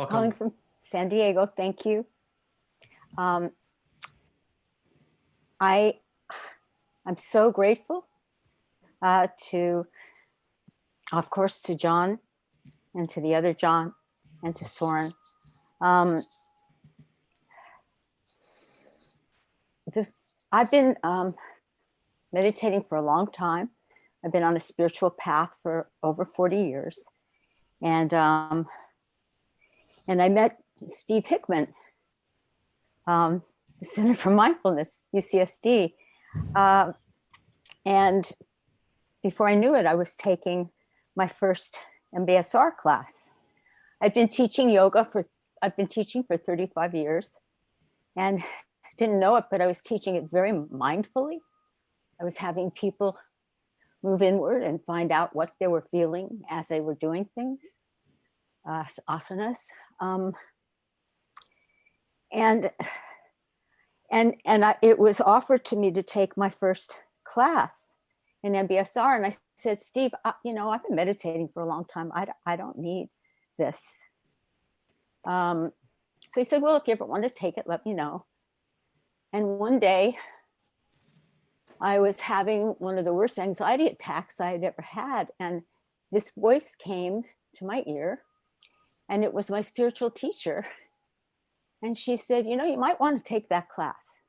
Calling from San Diego. Thank you. I'm so grateful to, of course, to Jon and to the other Jon and to Soren. I've been meditating for a long time. I've been on a spiritual path for over 40 years. And I met Steve Hickman, the Center for Mindfulness, UCSD. And before I knew it, I was taking my first MBSR class. I've been teaching yoga I've been teaching for 35 years and didn't know it, but I was teaching it very mindfully. I was having people move inward and find out what they were feeling as they were doing things, asanas. It was offered to me to take my first class in MBSR. And I said, Steve, I've been meditating for a long time. I don't need this. So he said, well, if you ever want to take it, let me know. And one day I was having one of the worst anxiety attacks I had ever had. And this voice came to my ear, and it was my spiritual teacher. And she said, you might want to take that class,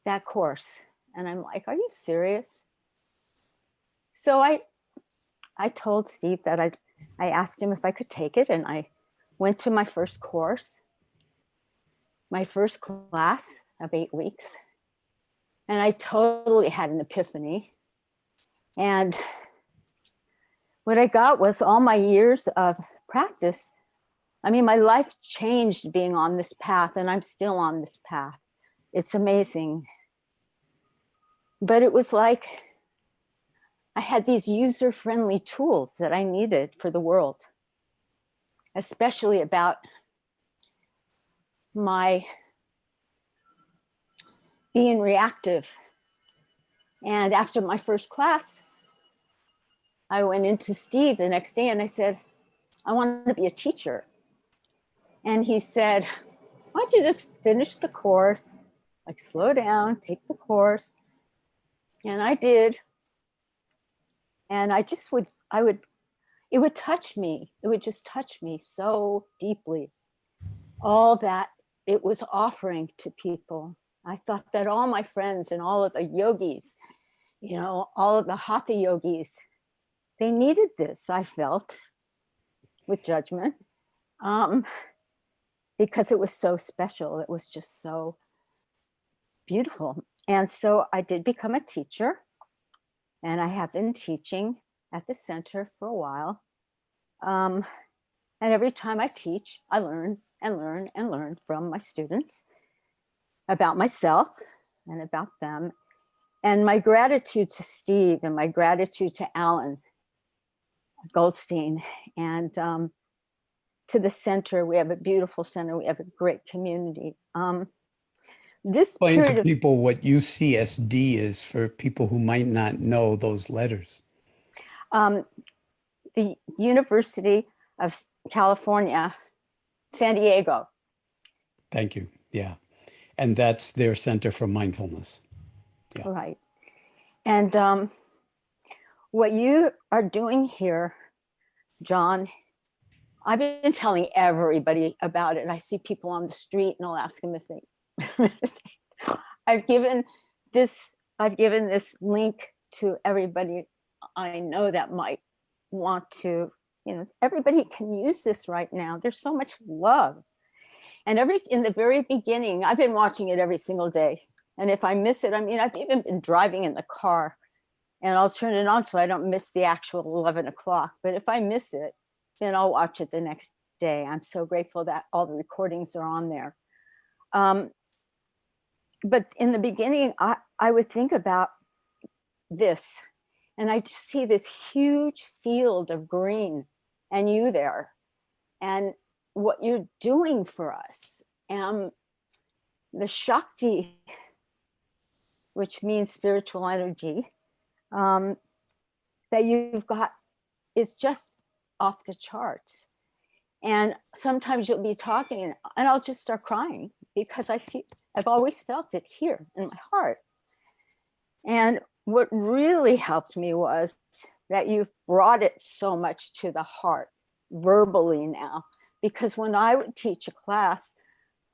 that course. And I'm like, are you serious? So I told Steve that I asked him if I could take it, and I went to my first course, my first class of 8 weeks. And I totally had an epiphany. And what I got was all my years of practice. I mean, my life changed being on this path, and I'm still on this path. It's amazing. But it was like I had these user-friendly tools that I needed for the world, especially about my being reactive. And after my first class, I went into Steve the next day and I said, I want to be a teacher. And he said, why don't you just finish the course, like slow down, take the course. And I did. And it would touch me. It would just touch me so deeply. All that it was offering to people. I thought that all my friends and all of the yogis, all of the hatha yogis, they needed this, I felt, with judgment, because it was so special. It was just so beautiful. And so I did become a teacher, and I have been teaching at the center for a while. And every time I teach, I learn and learn and learn from my students about myself and about them. And my gratitude to Steve and my gratitude to Alan Goldstein and to the center. We have a beautiful center. We have a great community. This Explain to people what UCSD is for people who might not know those letters. The University of California, San Diego. Thank you. Yeah. And that's their Center for Mindfulness. Yeah. Right. And what you are doing here, Jon, I've been telling everybody about it. I see people on the street and I'll ask them if they meditate. I've given this link to everybody I know that might want to, everybody can use this right now. There's so much love. And in the very beginning, I've been watching it every single day. And if I miss it, I've even been driving in the car and I'll turn it on so I don't miss the actual 11 o'clock. But if I miss it, then I'll watch it the next day. I'm so grateful that all the recordings are on there. But in the beginning, I would think about this, and I just see this huge field of green and you there, and what you're doing for us, and the Shakti, which means spiritual energy, that you've got is just off the charts. And sometimes you'll be talking and I'll just start crying because I've always felt it here in my heart. And what really helped me was that you've brought it so much to the heart verbally now, because when I would teach a class,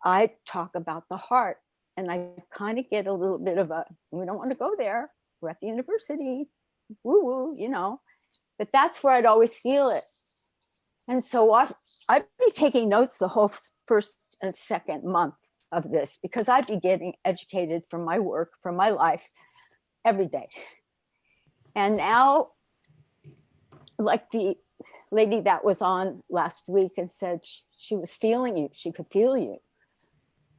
I talk about the heart and I kind of get a little bit of we don't want to go there. We're at the university, woo woo, you know, but that's where I'd always feel it. And so I'd be taking notes the whole first and second month of this, because I'd be getting educated from my work, from my life every day. And now, like the lady that was on last week and said she was feeling you, she could feel you.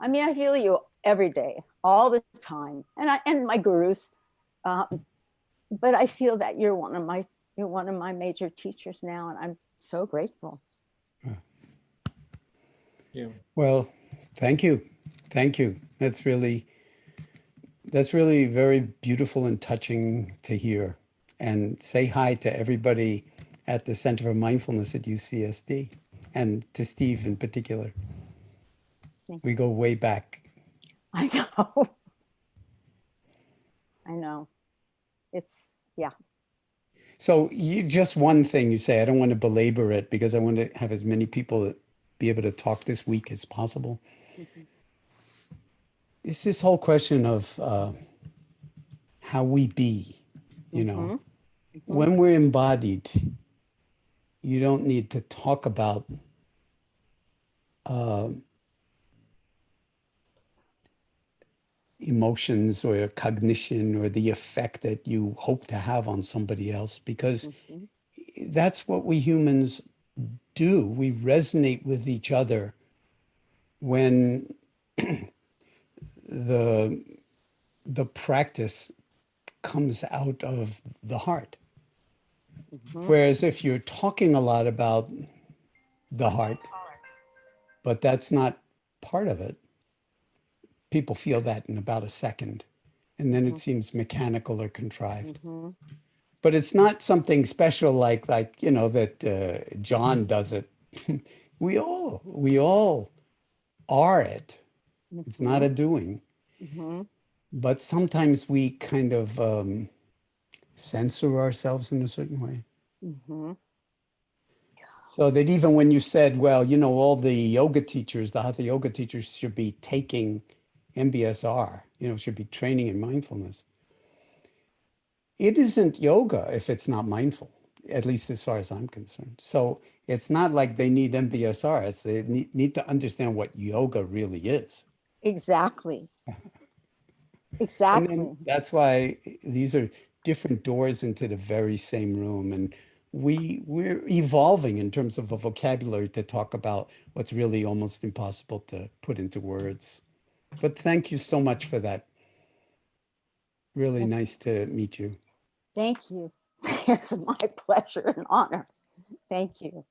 I mean, I feel you every day, all the time, and my gurus. But I feel that you're one of my major teachers now, and I'm so grateful. Yeah. Well, thank you. Thank you. That's really very beautiful and touching to hear. And say hi to everybody at the Center for Mindfulness at UCSD, and to Steve in particular. We go way back. I know. I know. It's, yeah. So just one thing you say, I don't want to belabor it because I want to have as many people be able to talk this week as possible. Mm-hmm. It's this whole question of how we be, you know. Mm-hmm. When we're embodied, you don't need to talk about emotions or cognition or the effect that you hope to have on somebody else, because that's what we humans do. We resonate with each other when the practice comes out of the heart. Whereas if you're talking a lot about the heart, but that's not part of it, people feel that in about a second, and then it seems mechanical or contrived. But it's not something special like you know, that Jon does it. we all are it. It's not a doing. But sometimes we kind of censor ourselves in a certain way. So that even when you said, well, you know, all the yoga teachers, the hatha yoga teachers should be taking MBSR, you know, should be training in mindfulness. It isn't yoga if it's not mindful, at least as far as I'm concerned. So it's not like they need MBSR. It's they need to understand what yoga really is. Exactly. And Exactly. then that's why these are different doors into the very same room. And we're evolving in terms of a vocabulary to talk about what's really almost impossible to put into words. But thank you so much for that. Really nice to meet you. Thank you. It's my pleasure and honor. Thank you.